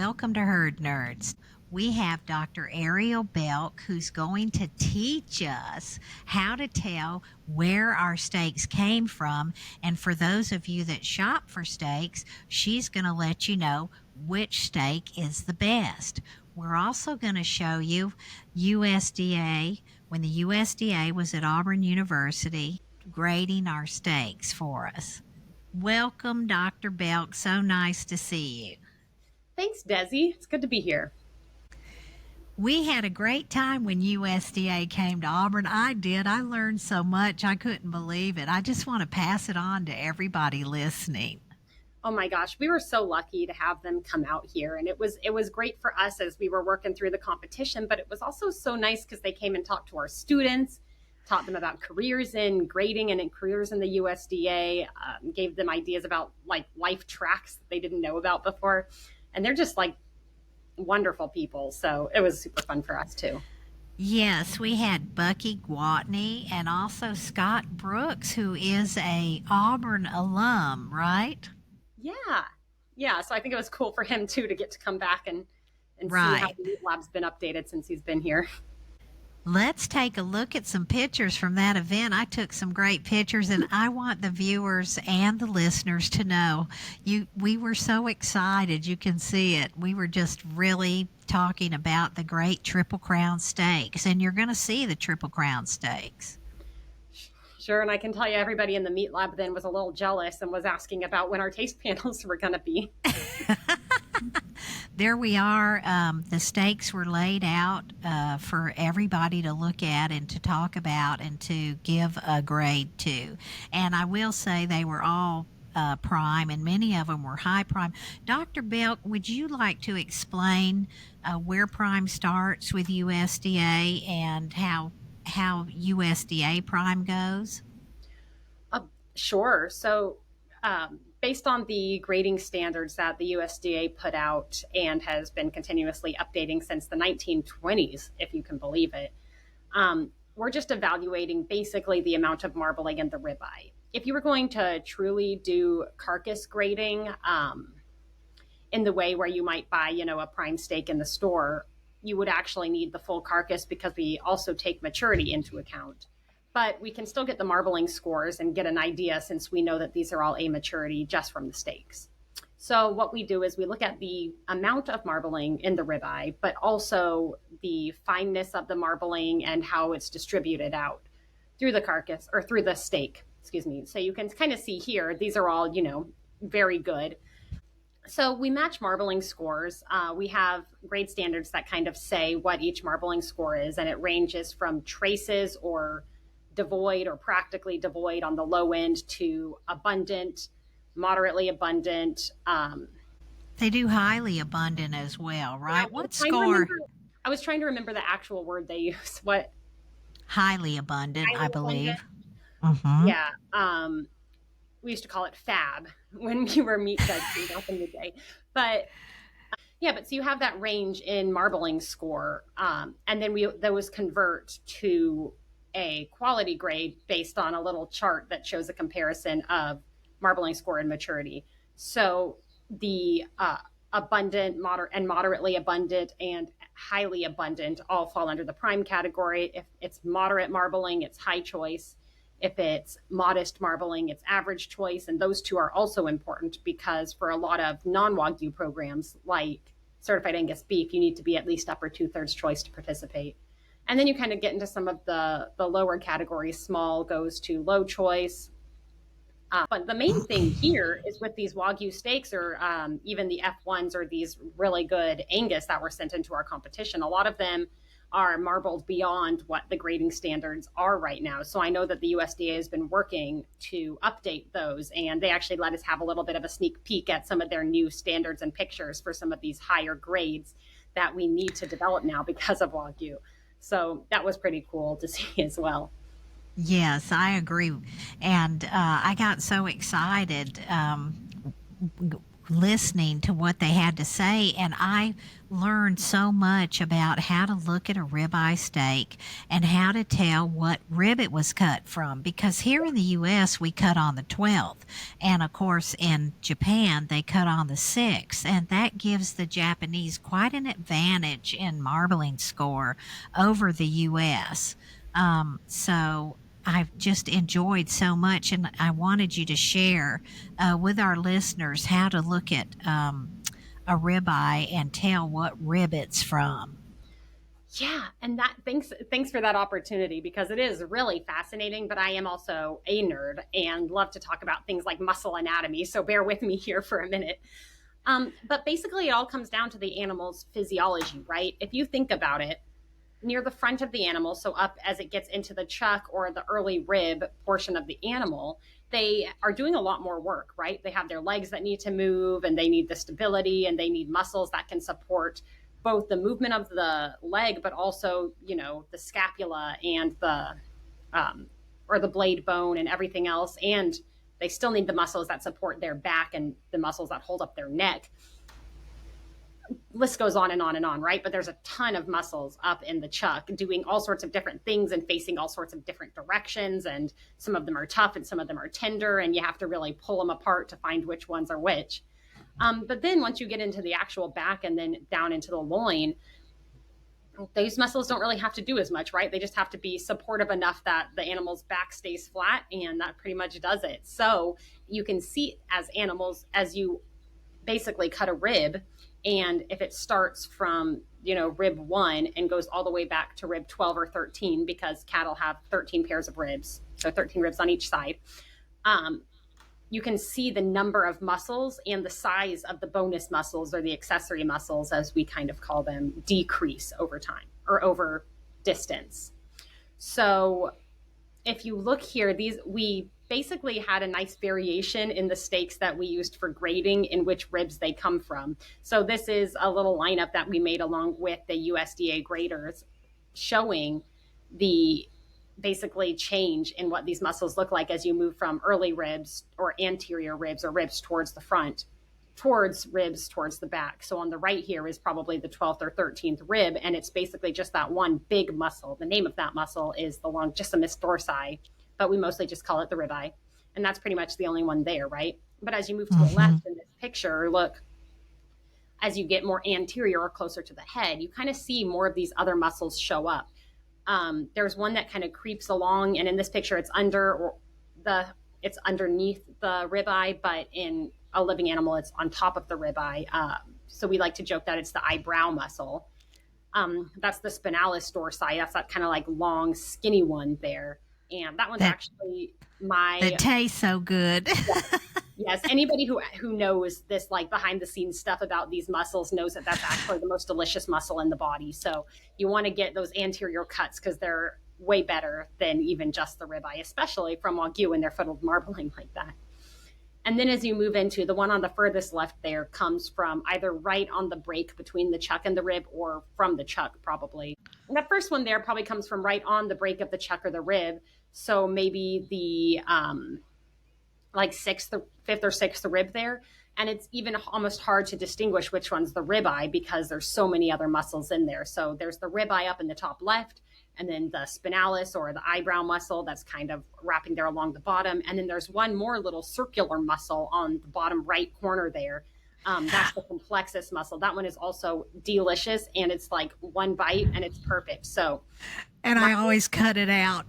welcome to Herd Nerds. We have Dr. Aeriel Belk who's going to teach us how to tell where our steaks came from. And for those of you that shop for steaks, she's going to let you know which steak is the best. We're also going to show you USDA, when the USDA was at Auburn University grading our steaks for us. Welcome, Dr. Belk. So nice to see you. Thanks, Desi. It's good to be here. We had a great time when USDA came to Auburn. I did. I learned so much. I couldn't believe it. I just want to pass it on to everybody listening. Oh my gosh, we were so lucky to have them come out here, and it was great for us as we were working through the competition, but it was also so nice because they came and talked to our students, taught them about careers in grading and in careers in the USDA, gave them ideas about like life tracks that they didn't know about before. And they're just like wonderful people. So it was super fun for us too. Yes, we had Bucky Gwatney and also Scott Brooks, who is a Auburn alum, right? Yeah. Yeah. So I think it was cool for him too to get to come back and see how Right. the meat lab's been updated since he's been here. Let's take a look at some pictures from that event. I took some great pictures, and I want the viewers and the listeners to know we were so excited. You can see it. We were just really talking about the great Triple Crown steaks, and you're going to see the Triple Crown steaks. Sure. And I can tell you, everybody in the meat lab then was a little jealous and was asking about when our taste panels were going to be. There we are. The steaks were laid out for everybody to look at and to talk about and to give a grade to. And I will say they were all prime, and many of them were high prime. Dr. Belk, would you like to explain where prime starts with USDA and how USDA prime goes? Sure. So, based on the grading standards that the USDA put out and has been continuously updating since the 1920s, if you can believe it, we're just evaluating basically the amount of marbling in the ribeye. If you were going to truly do carcass grading in the way where you might buy, a prime steak in the store, you would actually need the full carcass because we also take maturity into account. But we can still get the marbling scores and get an idea since we know that these are all A maturity just from the steaks. So what we do is we look at the amount of marbling in the ribeye, but also the fineness of the marbling and how it's distributed out through the carcass or through the steak, excuse me. So you can kind of see here, these are all, very good. So we match marbling scores. We have grade standards that kind of say what each marbling score is, and it ranges from traces or devoid or practically devoid on the low end to abundant, moderately abundant. They do highly abundant as well, right? Yeah, What score? I was trying to remember the actual word they use. What? Highly abundant, I Highly abundant? believe. Mm-hmm. Yeah. We used to call it fab when we were meat judges back in the day. But yeah, but so you have that range in marbling score, and then those convert to a quality grade based on a little chart that shows a comparison of marbling score and maturity. So the abundant, moderately abundant, and highly abundant all fall under the prime category. If it's moderate marbling, it's high choice. If it's modest marbling, it's average choice. And those two are also important because for a lot of non-Wagyu programs like certified Angus beef, you need to be at least upper 2/3 choice to participate. And then you kind of get into some of the lower categories. Small goes to low choice. But the main thing here is with these Wagyu steaks or even the F1s or these really good Angus that were sent into our competition, a lot of them are marbled beyond what the grading standards are right now. So I know that the USDA has been working to update those, and they actually let us have a little bit of a sneak peek at some of their new standards and pictures for some of these higher grades that we need to develop now because of Wagyu. So that was pretty cool to see as well. Yes, I agree. And I got so excited listening to what they had to say, and I learned so much about how to look at a ribeye steak and how to tell what rib it was cut from, because here in the US we cut on the 12th, and of course in Japan they cut on the 6th, and that gives the Japanese quite an advantage in marbling score over the US. So I've just enjoyed so much, and I wanted you to share with our listeners how to look at a ribeye and tell what rib it's from. Yeah, and that thanks for that opportunity, because it is really fascinating, but I am also a nerd and love to talk about things like muscle anatomy, so bear with me here for a minute. But basically, it all comes down to the animal's physiology, right? If you think about it, near the front of the animal, so up as it gets into the chuck or the early rib portion of the animal, they are doing a lot more work, right? They have their legs that need to move, and they need the stability, and they need muscles that can support both the movement of the leg, but also, the scapula and um, or the blade bone and everything else. And they still need the muscles that support their back and the muscles that hold up their neck. List goes on and on and on, right? But there's a ton of muscles up in the chuck doing all sorts of different things and facing all sorts of different directions. And some of them are tough and some of them are tender, and you have to really pull them apart to find which ones are which. But then once you get into the actual back and then down into the loin, those muscles don't really have to do as much, right? They just have to be supportive enough that the animal's back stays flat, and that pretty much does it. So you can see as animals, as you basically cut a rib, and if it starts from rib 1 and goes all the way back to rib 12 or 13, because cattle have 13 pairs of ribs, so 13 ribs on each side, you can see the number of muscles and the size of the bonus muscles, or the accessory muscles as we kind of call them, decrease over time or over distance. So if you look here, we basically had a nice variation in the steaks that we used for grading in which ribs they come from. So this is a little lineup that we made along with the USDA graders, showing the basically change in what these muscles look like as you move from early ribs or anterior ribs or ribs towards the front, towards ribs towards the back. So on the right here is probably the 12th or 13th rib, and it's basically just that one big muscle. The name of that muscle is the longissimus dorsi, but we mostly just call it the ribeye. And that's pretty much the only one there, right? But as you move to the left in this picture, look, as you get more anterior or closer to the head, you kind of see more of these other muscles show up. There's one that kind of creeps along, and in this picture, it's underneath the ribeye, but in a living animal, it's on top of the ribeye. So we like to joke that it's the eyebrow muscle. That's the spinalis dorsi. That's that kind of like long, skinny one there. And that one's actually It tastes so good. Yes. Anybody who knows this, like behind the scenes stuff about these muscles, knows that that's actually the most delicious muscle in the body. So you want to get those anterior cuts, because they're way better than even just the ribeye, especially from Wagyu when they're funneled marbling like that. And then as you move into the one on the furthest left there, comes from either right on the break between the chuck and the rib, or from the chuck probably. And that first one there probably comes from right on the break of the chuck or the rib. So maybe the fifth or sixth rib there. And it's even almost hard to distinguish which one's the ribeye, because there's so many other muscles in there. So there's the ribeye up in the top left, and then the spinalis, or the eyebrow muscle, that's kind of wrapping there along the bottom. And then there's one more little circular muscle on the bottom right corner there. That's the complexus muscle. That one is also delicious, and it's like one bite and it's perfect. So, and I always cut it out.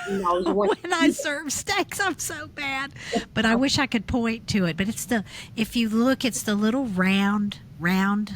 No, when I serve steaks, I'm so bad. But I wish I could point to it. But if you look, it's the little round yeah.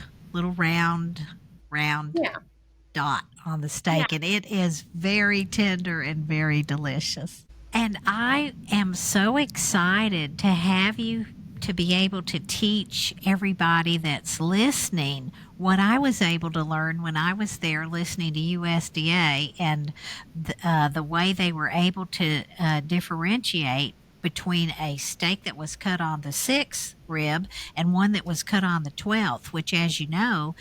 dot on the steak. Yeah. And it is very tender and very delicious. And I am so excited to have you to be able to teach everybody that's listening what I was able to learn when I was there listening to USDA, and the way they were able to differentiate between a steak that was cut on the sixth rib and one that was cut on the 12th, which, as you know,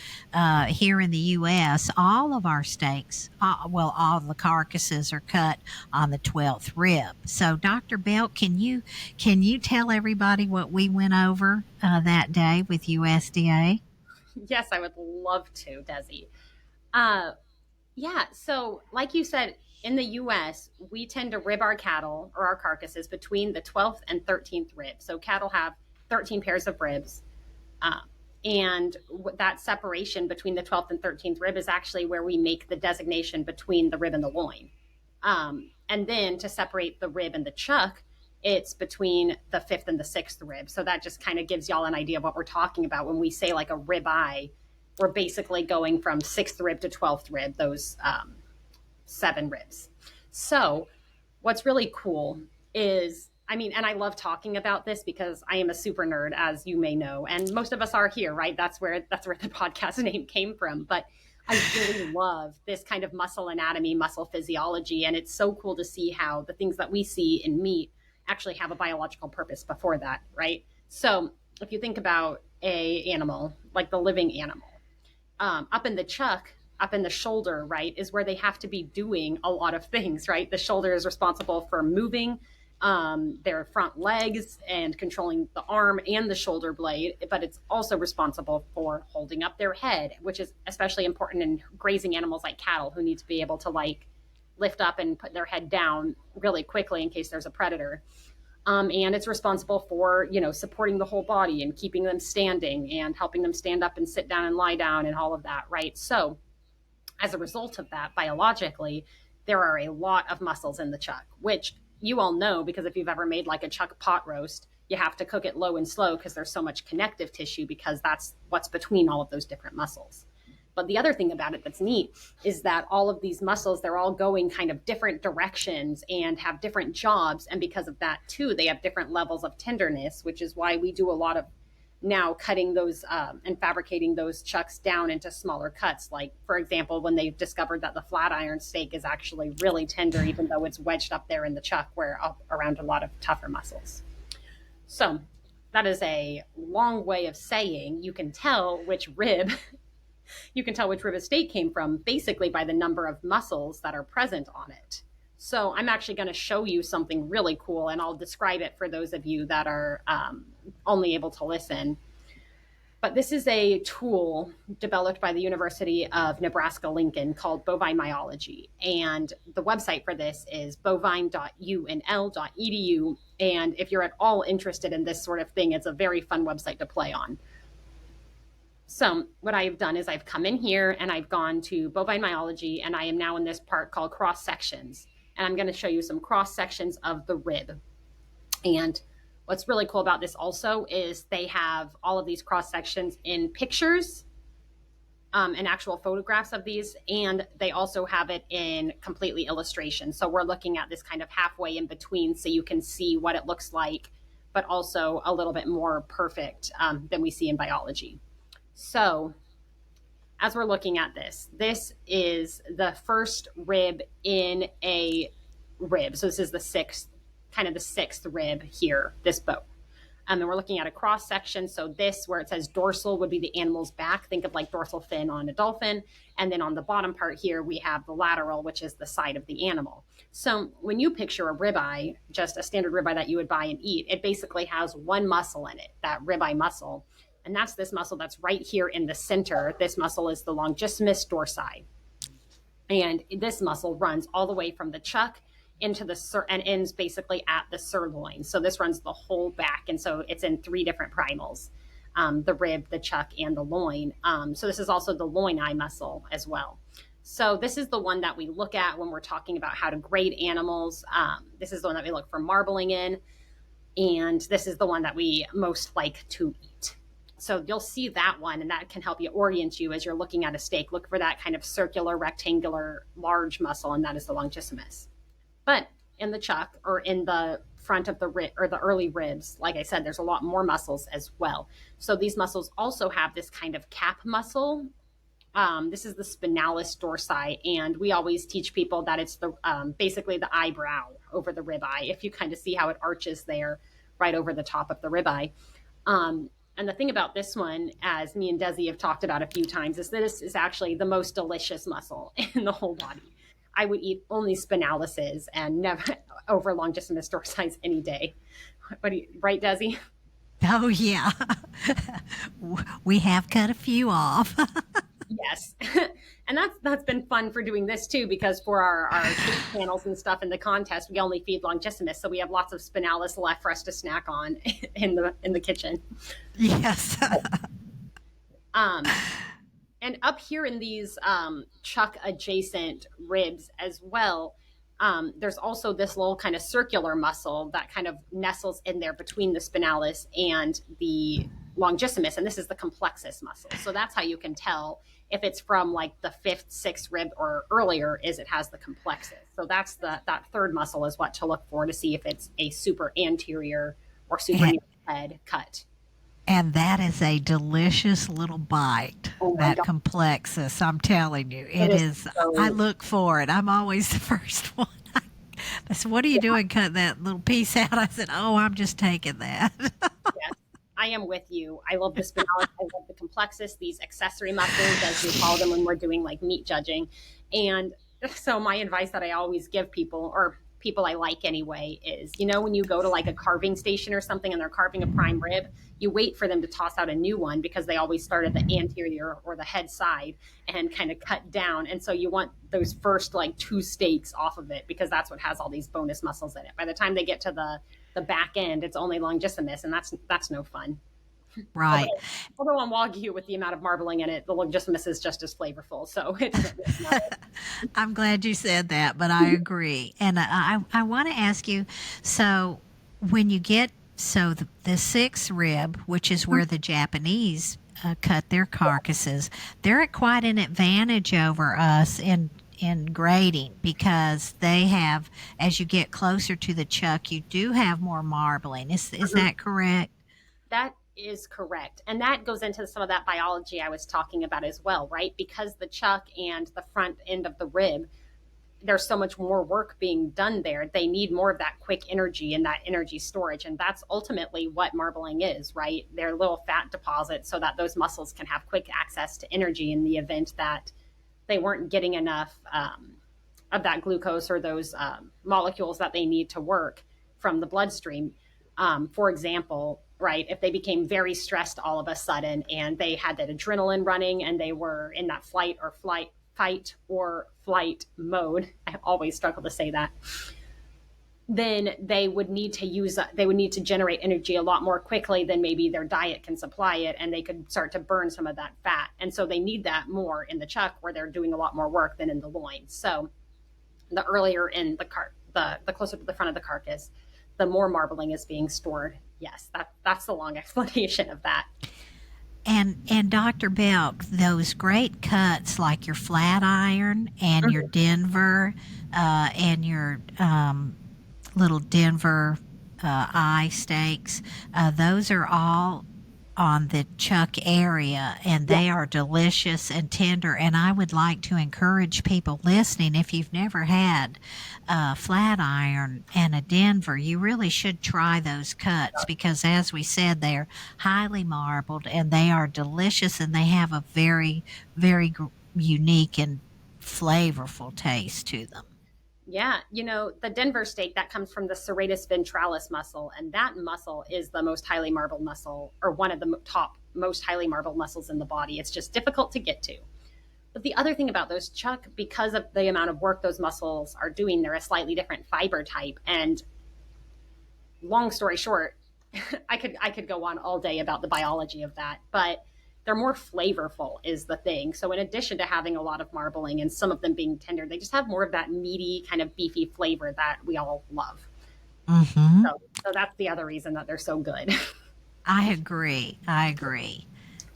here in the U.S., all of our steaks, well, all the carcasses are cut on the 12th rib. So, Dr. Belk, can you tell everybody what we went over that day with USDA? Yes, I would love to, Desi. Uh, yeah, so like you said, in the US, we tend to rib our cattle or our carcasses between the 12th and 13th rib. So cattle have 13 pairs of ribs. Uh, and that separation between the 12th and 13th rib is actually where we make the designation between the rib and the loin. And then to separate the rib and the chuck, it's between the fifth and the sixth rib. So that just kind of gives y'all an idea of what we're talking about when we say like a ribeye. We're basically going from sixth rib to 12th rib, those 7 ribs. So what's really cool is, I mean, and I love talking about this because I am a super nerd, as you may know, and most of us are here, right? That's where the podcast name came from. But I really love this kind of muscle anatomy, muscle physiology, and it's so cool to see how the things that we see in meat actually have a biological purpose before that, right? So if you think about a animal, like the living animal, up in the chuck, up in the shoulder, right, is where they have to be doing a lot of things, right? The shoulder is responsible for moving their front legs and controlling the arm and the shoulder blade, but it's also responsible for holding up their head, which is especially important in grazing animals like cattle who need to be able to like lift up and put their head down really quickly in case there's a predator. And it's responsible for, supporting the whole body and keeping them standing and helping them stand up and sit down and lie down and all of that, right? So as a result of that, biologically, there are a lot of muscles in the chuck, which you all know because if you've ever made like a chuck pot roast, you have to cook it low and slow because there's so much connective tissue because that's what's between all of those different muscles. But the other thing about it that's neat is that all of these muscles, they're all going kind of different directions and have different jobs. And because of that, too, they have different levels of tenderness, which is why we do a lot of now cutting those and fabricating those chucks down into smaller cuts. Like, for example, when they discovered that the flat iron steak is actually really tender, even though it's wedged up there in the chuck where up around a lot of tougher muscles. So that is a long way of saying you can tell which rib a steak came from basically by the number of muscles that are present on it. So I'm actually going to show you something really cool, and I'll describe it for those of you that are only able to listen. But this is a tool developed by the University of Nebraska-Lincoln called bovine myology. And the website for this is bovine.unl.edu. And if you're at all interested in this sort of thing, it's a very fun website to play on. So what I've done is I've come in here and I've gone to bovine myology, and I am now in this part called cross sections. And I'm going to show you some cross sections of the rib. And what's really cool about this also is they have all of these cross sections in pictures and actual photographs of these. And they also have it in completely illustration. So we're looking at this kind of halfway in between so you can see what it looks like, but also a little bit more perfect than we see in biology. So as we're looking at this, this is the first rib in a rib. So this is the sixth rib here, this bone. And we're looking at a cross section. So this, where it says dorsal, would be the animal's back. Think of like dorsal fin on a dolphin. And then on the bottom part here, we have the lateral, which is the side of the animal. So when you picture a ribeye, just a standard ribeye that you would buy and eat, it basically has one muscle in it, that ribeye muscle. And that's this muscle that's right here in the center. This muscle is the longissimus dorsi. And this muscle runs all the way from the chuck into the and ends basically at the sirloin. So this runs the whole back. And so it's in 3 different primals, the rib, the chuck, and the loin. So this is also the loin-eye muscle as well. So this is the one that we look at when we're talking about how to grade animals. This is the one that we look for marbling in. And this is the one that we most like to eat. So you'll see that one, and that can help you orient you as you're looking at a steak. Look for that kind of circular, rectangular, large muscle, and that is the longissimus. But in the chuck, or in the front of the rib, or the early ribs, like I said, there's a lot more muscles as well. So these muscles also have this kind of cap muscle This is the spinalis dorsi, and we always teach people that it's the basically the eyebrow over the ribeye. If you kind of see how it arches there, right over the top of the ribeye. And the thing about this one, as me and Desi have talked about a few times, is that this is actually the most delicious muscle in the whole body. I would eat only spinalises and never over longissimus dorsi any day. What do you, right, Desi? Oh, yeah. We have cut a few off. Yes. And that's been fun for doing this too, because for our taste panels and stuff in the contest, we only feed longissimus, so we have lots of spinalis left for us to snack on in the kitchen. Yes. Um, and up here in these chuck adjacent ribs as well, there's also this little kind of circular muscle that kind of nestles in there between the spinalis and the longissimus, and this is the complexus muscle. So that's how you can tell if it's from like the fifth, sixth rib or earlier, is it has the complexus. So that's that third muscle is what to look for to see if it's a super anterior or super And, head cut. and that is a delicious little bite, Oh my that god, complexus. I'm telling you, it it is is. I so. look for it. I'm always the first one. I said, "What are you doing? Cut that little piece out?" I said, "Oh, I'm just taking that." Yes, I am with you. I love the spinalis. I love the complexus, these accessory muscles, as we call them when we're doing like meat judging. And so, my advice that I always give people, or people I like anyway, is when you go to like a carving station or something and they're carving a prime rib, you wait for them to toss out a new one because they always start at the anterior or the head side and kind of cut down. And so, you want those first like two steaks off of it because that's what has all these bonus muscles in it. By the time they get to the back end, it's only longissimus, and that's no fun. Right. Although on wagyu, with the amount of marbling in it, the longissimus is just as flavorful. So it's not I'm glad you said that, but I agree. And I want to ask you, so when you get, so the sixth rib, which is where the Japanese cut their carcasses, they're at quite an advantage over us in grading because they have, as you get closer to the chuck, you do have more marbling. Is that correct? that is correct, and that goes into some of that biology I was talking about as well, right? Because the chuck and the front end of the rib, there's so much more work being done there. They need more of that quick energy and that energy storage. And that's ultimately what marbling is, right? They're little fat deposits so that those muscles can have quick access to energy in the event that they weren't getting enough of that glucose or those molecules that they need to work from the bloodstream. For example, right, if they became very stressed all of a sudden and they had that adrenaline running and they were in that fight or flight mode, I always struggle to say that, then they would need to generate energy a lot more quickly than maybe their diet can supply it, and they could start to burn some of that fat. And so they need that more in the chuck where they're doing a lot more work than in the loins. So the earlier in the closer to the front of the carcass, the more marbling is being stored. Yes, that's the long explanation of that. And Dr. Belk, those great cuts like your flat iron and your Mhm. Denver and your little Denver eye steaks, those are all on the chuck area and Yeah. they are delicious and tender. And I would like to encourage people listening, if you've never had a flat iron and a Denver, you really should try those cuts because, as we said, they're highly marbled and they are delicious and they have a very, very unique and flavorful taste to them. Yeah, the Denver steak that comes from the serratus ventralis muscle, and that muscle is the most highly marbled muscle, or one of the top most highly marbled muscles in the body. It's just difficult to get to. But the other thing about those chuck, because of the amount of work those muscles are doing, they're a slightly different fiber type. And long story short, I could go on all day about the biology of that, but they're more flavorful is the thing. So in addition to having a lot of marbling and some of them being tender, they just have more of that meaty kind of beefy flavor that we all love. Mm-hmm. So that's the other reason that they're so good. I agree. I agree.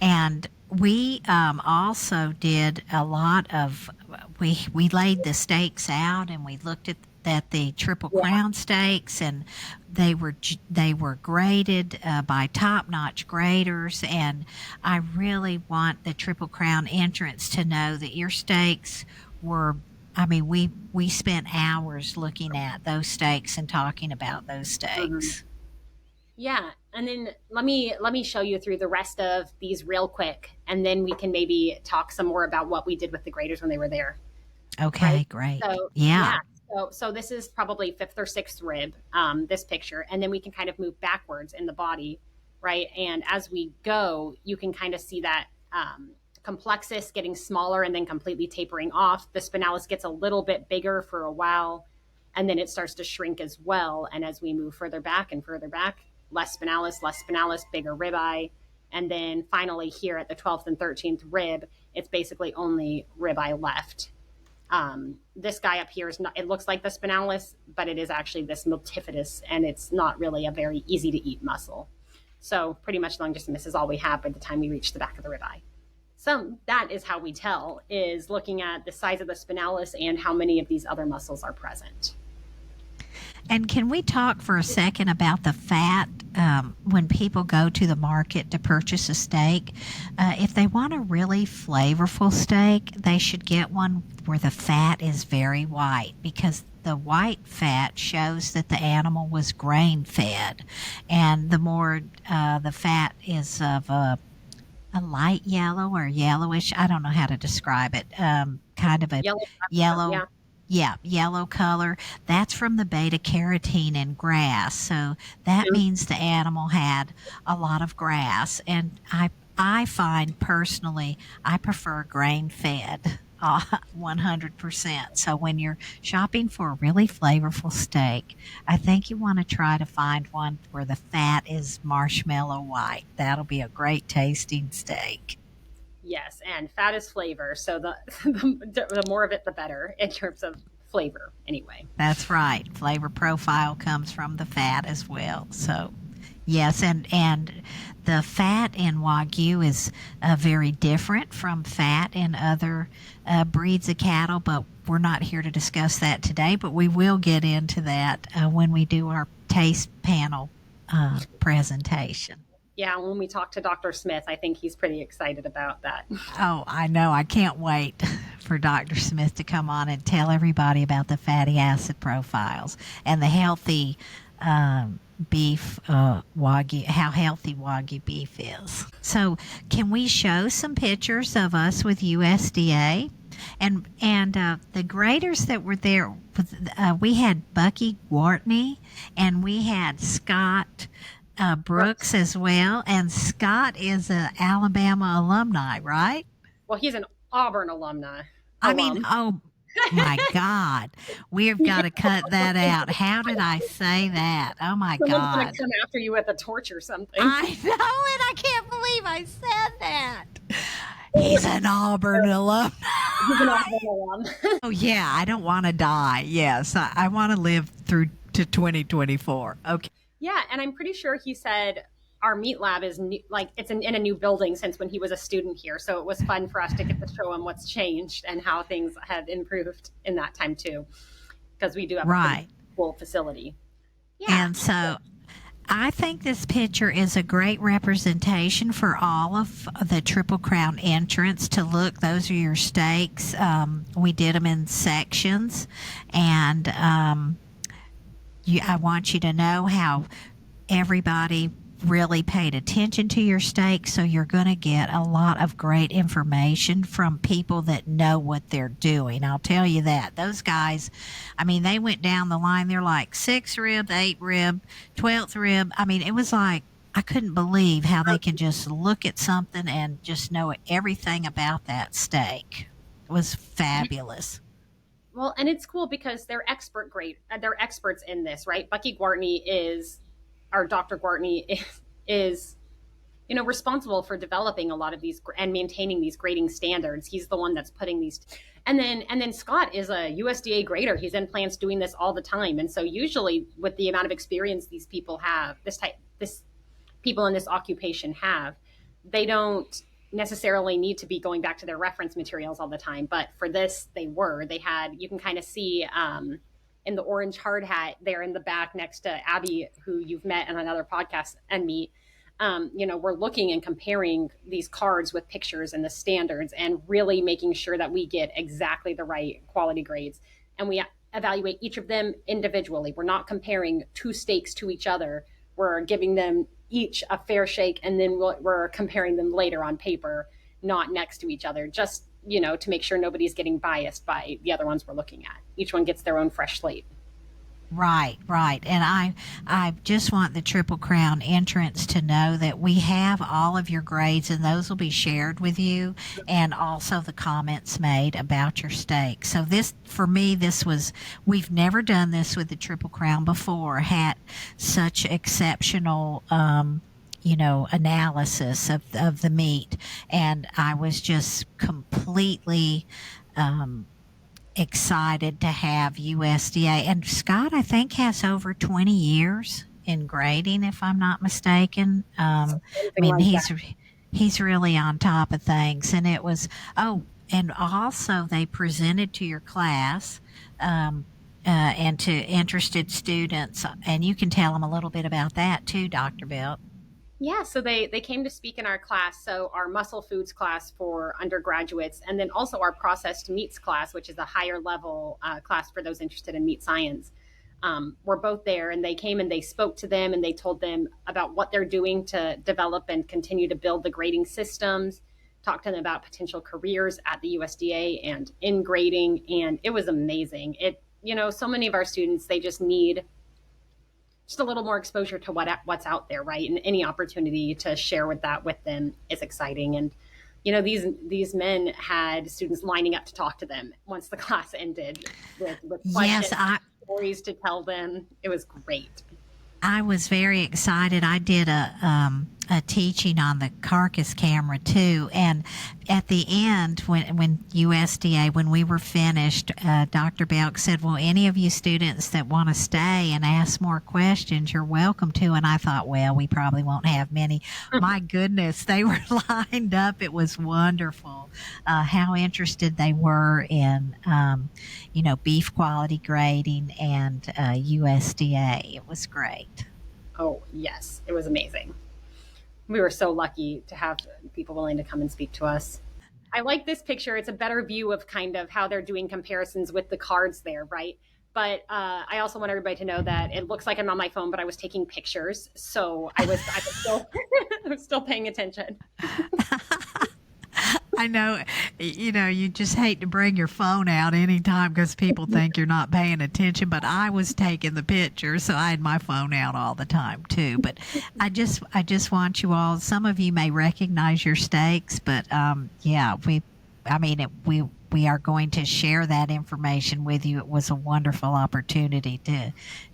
And we also did a lot of we laid the steaks out and we looked at at the Triple Yeah. Crown steaks, and they were graded by top-notch graders. And I really want the Triple Crown entrants to know that your steaks were. I mean, we spent hours looking at those steaks and talking about those Mhm. steaks. Yeah, and then let me show you through the rest of these real quick, and then we can maybe talk some more about what we did with the graders when they were there. Right? Okay, great. So Yeah. yeah, so this is probably fifth or sixth rib, this picture, and then we can kind of move backwards in the body, right? And as we go, you can kind of see that complexus getting smaller and then completely tapering off. The spinalis gets a little bit bigger for a while, and then it starts to shrink as well. And as we move further back and further back, less spinalis, bigger ribeye. And then finally, here at the 12th and 13th rib, it's basically only ribeye left. This guy up here is not, it looks like the spinalis, but it is actually this multifidus, and it's not really a very easy to eat muscle. So pretty much long distance is all we have by the time we reach the back of the ribeye. So that is how we tell, is looking at the size of the spinalis and how many of these other muscles are present. And can we talk for a second about the fat when people go to the market to purchase a steak? If they want a really flavorful steak, they should get one where the fat is very white, because the white fat shows that the animal was grain fed. And the more the fat is of a light yellow or yellowish, I don't know how to describe it, kind of a Yellow, yellow, yeah. yeah, yellow color. That's from the beta carotene in grass. So that Mhm. means the animal had a lot of grass. And I find personally, I prefer grain fed. 100%. So when you're shopping for a really flavorful steak, I think you want to try to find one where the fat is marshmallow white. That'll be a great tasting steak. Yes, and fat is flavor, so the more of it, the better in terms of flavor, anyway. That's right. Flavor profile comes from the fat as well. So, yes, and the fat in Wagyu is very different from fat in other breeds of cattle, but we're not here to discuss that today. But we will get into that when we do our taste panel presentation. Yeah, when we talk to Dr. Smith, I think he's pretty excited about that. Oh, I know. I can't wait for Dr. Smith to come on and tell everybody about the fatty acid profiles and the healthy beef Wagyu, how healthy Wagyu beef is. So, can we show some pictures of us with USDA? And the graders that were there, we had Bucky Gwartney and we had Scott Brooks as well. And Scott is an Alabama alumni, right? Well, he's an Auburn alumni. I mean, oh my God, we've got to cut that out. How did I say that? Oh my Someone's going God. to come after you with a torch or something. I know it. I can't believe I said that. He's an Auburn alumni. He's an Auburn alum. Oh, yeah, I don't want to die. Yes, I want to live through to 2024. Okay. Yeah, and I'm pretty sure he said our meat lab is new, like it's in a new building since when he was a student here. So it was fun for us to get to show him what's changed and how things have improved in that time too, because we do have a Right. cool facility. Yeah. And so I think this picture is a great representation for all of the Triple Crown entrants to look. Those are your steaks. We did them in sections, and I want you to know how everybody really paid attention to your steak, so you're going to get a lot of great information from people that know what they're doing. I'll tell you that. Those guys, I mean, they went down the line. They're like 6 rib, 8 rib, 12th rib. I mean, it was like, I couldn't believe how they can just look at something and just know everything about that steak. It was fabulous. Well, and it's cool because they're they're experts in this, right? Bucky Gwartney is, or Dr. Gwartney is, responsible for developing a lot of these and maintaining these grading standards. He's the one that's putting these. And then Scott is a USDA grader. He's in plants doing this all the time. And so usually with the amount of experience these people have, this people in this occupation have, they don't necessarily need to be going back to their reference materials all the time. But for this, they had, you can kind of see in the orange hard hat there in the back next to Abby, who you've met on another podcast and meet. We're looking and comparing these cards with pictures and the standards and really making sure that we get exactly the right quality grades. And we evaluate each of them individually. We're not comparing two steaks to each other. We're giving them each a fair shake, and then we're comparing them later on paper, not next to each other, just, to make sure nobody's getting biased by the other ones we're looking at. Each one gets their own fresh slate. Right, right. And I just want the Triple Crown entrants to know that we have all of your grades, and those will be shared with you, and also the comments made about your steak. So this, for me, we've never done this with the Triple Crown before, had such exceptional, analysis of the meat. And I was just completely, excited to have USDA. And Scott, I think, has over 20 years in grading, if I'm not mistaken. I mean, Like he's really on top of things. And it was, and also they presented to your class, and to interested students. And you can tell them a little bit about that too, Dr. Belk. Yeah, so they came to speak in our class. So our muscle foods class for undergraduates, and then also our processed meats class, which is a higher level class for those interested in meat science. Were both there, and they came and they spoke to them, and they told them about what they're doing to develop and continue to build the grading systems. Talked to them about potential careers at the USDA and in grading, and it was amazing. So many of our students, they just need just a little more exposure to what's out there, right? And any opportunity to share with them is exciting. And these men had students lining up to talk to them once the class ended with questions, Yes, stories to tell them. It was great. I was very excited. I did a teaching on the carcass camera too, and at the end, when USDA, when we were finished, Dr. Belk said, "Well, any of you students that want to stay and ask more questions, you're welcome to." And I thought, well, we probably won't have many. My goodness, they were lined up. It was wonderful how interested they were in, beef quality grading and USDA. It was great. Oh, yes, it was amazing. We were so lucky to have people willing to come and speak to us. I like this picture. It's a better view of kind of how they're doing comparisons with the cards there, right? But I also want everybody to know that it looks like I'm on my phone, but I was taking pictures, so I was still I was still paying attention. I know, you just hate to bring your phone out anytime because people think you're not paying attention, but I was taking the picture, so I had my phone out all the time too. But I just want you all, some of you may recognize your steaks, but yeah, we are going to share that information with you. It was a wonderful opportunity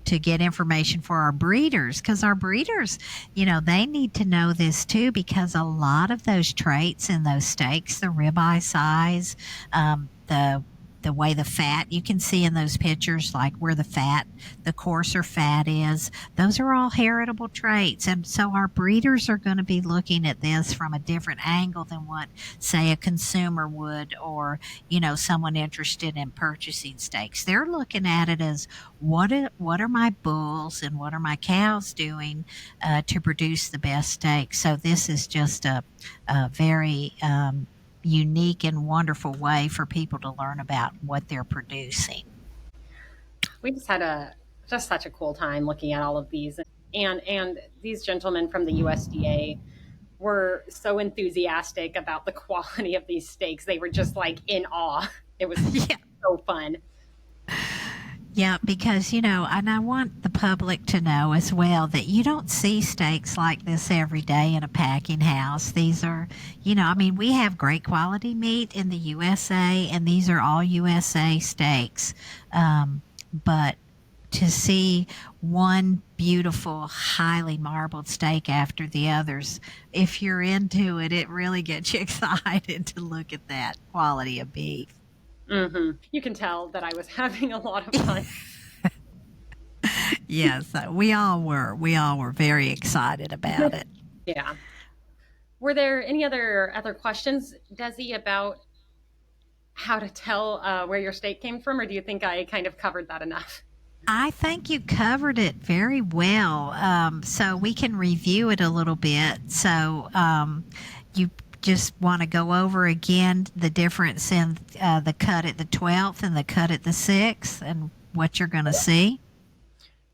to get information for our breeders, because our breeders, they need to know this too, because a lot of those traits in those steaks, the ribeye size, the way the fat, you can see in those pictures, like where the coarser fat is, those are all heritable traits. And so our breeders are going to be looking at this from a different angle than what, say, a consumer would, or, someone interested in purchasing steaks. They're looking at it as what are my bulls and what are my cows doing to produce the best steak. So this is just a very, unique and wonderful way for people to learn about what they're producing. We just had just such a cool time looking at all of these, and these gentlemen from the USDA were so enthusiastic about the quality of these steaks. They were just like in awe. It was Yeah. so fun. Yeah, because, and I want the public to know as well that you don't see steaks like this every day in a packing house. These are, we have great quality meat in the USA, and these are all USA steaks. But to see one beautiful, highly marbled steak after the others, if you're into it, it really gets you excited to look at that quality of beef. Mm-hmm. You can tell that I was having a lot of fun. Yes, we all were. We all were very excited about it. Yeah. Were there any other questions, Desi, about how to tell where your steak came from, or do you think I kind of covered that enough? I think you covered it very well. So we can review it a little bit. So you just want to go over again the difference in the cut at the 12th and the cut at the 6th and what you're going to see?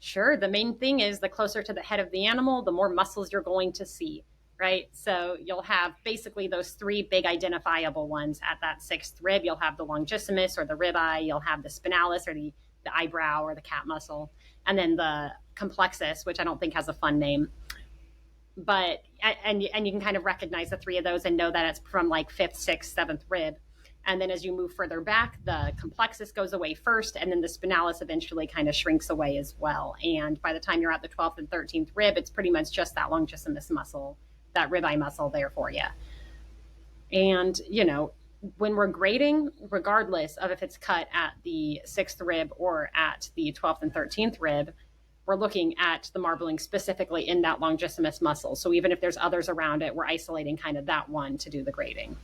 Sure. The main thing is the closer to the head of the animal, the more muscles you're going to see, right? So you'll have basically those three big identifiable ones at that sixth rib. You'll have the longissimus or the ribeye, you'll have the spinalis or the eyebrow or the cat muscle, and then the complexus, which I don't think has a fun name. But and you can kind of recognize the three of those and know that it's from like fifth, sixth, seventh rib. And then as you move further back, the complexus goes away first, and then the spinalis eventually kind of shrinks away as well. And by the time you're at the 12th and 13th rib, it's pretty much just that longissimus muscle, that ribeye muscle there for you. And, when we're grading, regardless of if it's cut at the sixth rib or at the 12th and 13th rib, we're looking at the marbling specifically in that longissimus muscle. So even if there's others around it, we're isolating kind of that one to do the grading.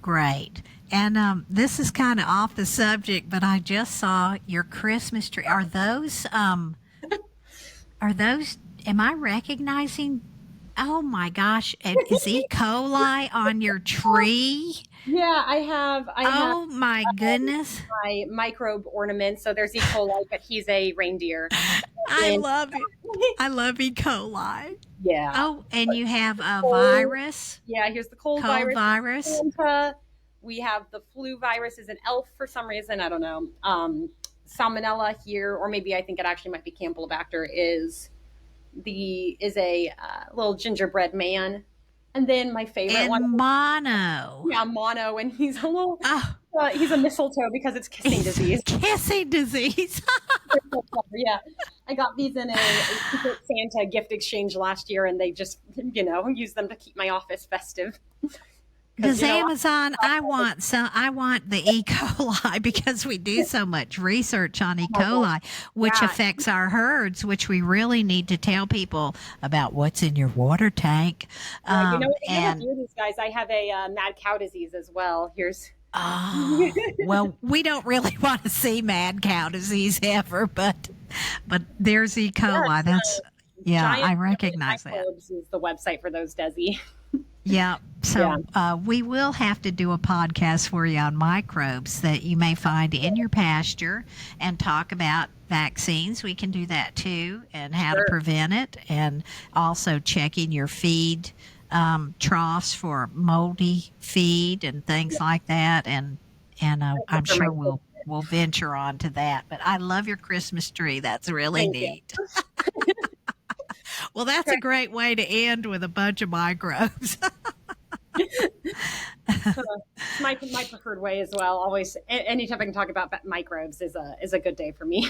Great. And this is kind of off the subject, but I just saw your Christmas tree. Are those, am I recognizing? Oh my gosh. Is E. coli on your tree? Yeah, I have. Oh my goodness. My microbe ornament. So there's E. coli, but he's a reindeer. I love it. I love E. coli. Yeah. Oh, and you have a virus. Yeah, here's the cold virus. We have the flu virus is an elf for some reason. I don't know. Salmonella here, or maybe I think it actually might be Campylobacter, is a little gingerbread man. And then my favorite and one. Mono. Yeah, mono. And he's a little, he's a mistletoe because it's kissing disease. Kissing disease. Yeah. I got these in a Secret Santa gift exchange last year, and they just, use them to keep my office festive. Does Amazon? I want the E. coli because we do so much research on E. coli, which affects our herds, which we really need to tell people about what's in your water tank. And these guys, I have a mad cow disease as well. Here's. Oh, well, we don't really want to see mad cow disease ever, but there's E. coli. That's I recognize that. Is the website for those, Desi. Yeah. So we will have to do a podcast for you on microbes that you may find in your pasture and talk about vaccines. We can do that too, and how to prevent it, and also checking your feed troughs for moldy feed and things like that. And I'm sure we'll venture on to that. But I love your Christmas tree. That's really neat. Well, that's a great way to end with a bunch of microbes. my preferred way as well. Always, anytime I can talk about microbes is a good day for me.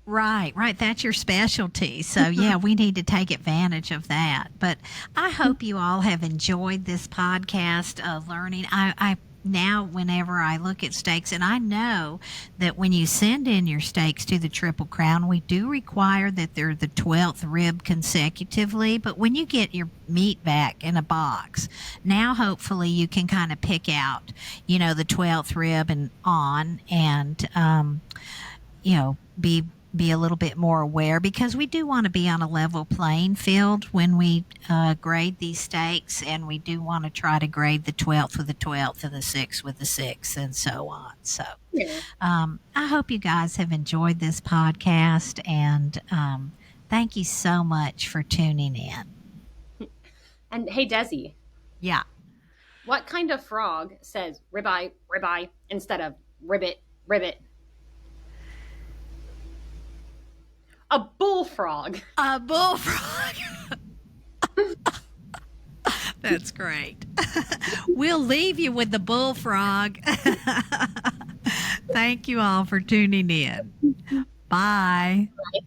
Right. That's your specialty. So, we need to take advantage of that. But I hope you all have enjoyed this podcast of learning. I now, whenever I look at steaks, and I know that when you send in your steaks to the Triple Crown, we do require that they're the 12th rib consecutively. But when you get your meat back in a box, now hopefully you can kind of pick out, the 12th rib and on, and, be a little bit more aware, because we do want to be on a level playing field when we grade these steaks, and we do want to try to grade the 12th with the 12th and the 6th with the 6th and so on. So I hope you guys have enjoyed this podcast, and thank you so much for tuning in. And hey, Desi. Yeah. What kind of frog says ribeye, ribeye instead of ribbit, ribbit? A bullfrog. A bullfrog. That's great. We'll leave you with the bullfrog. Thank you all for tuning in. Bye. Bye.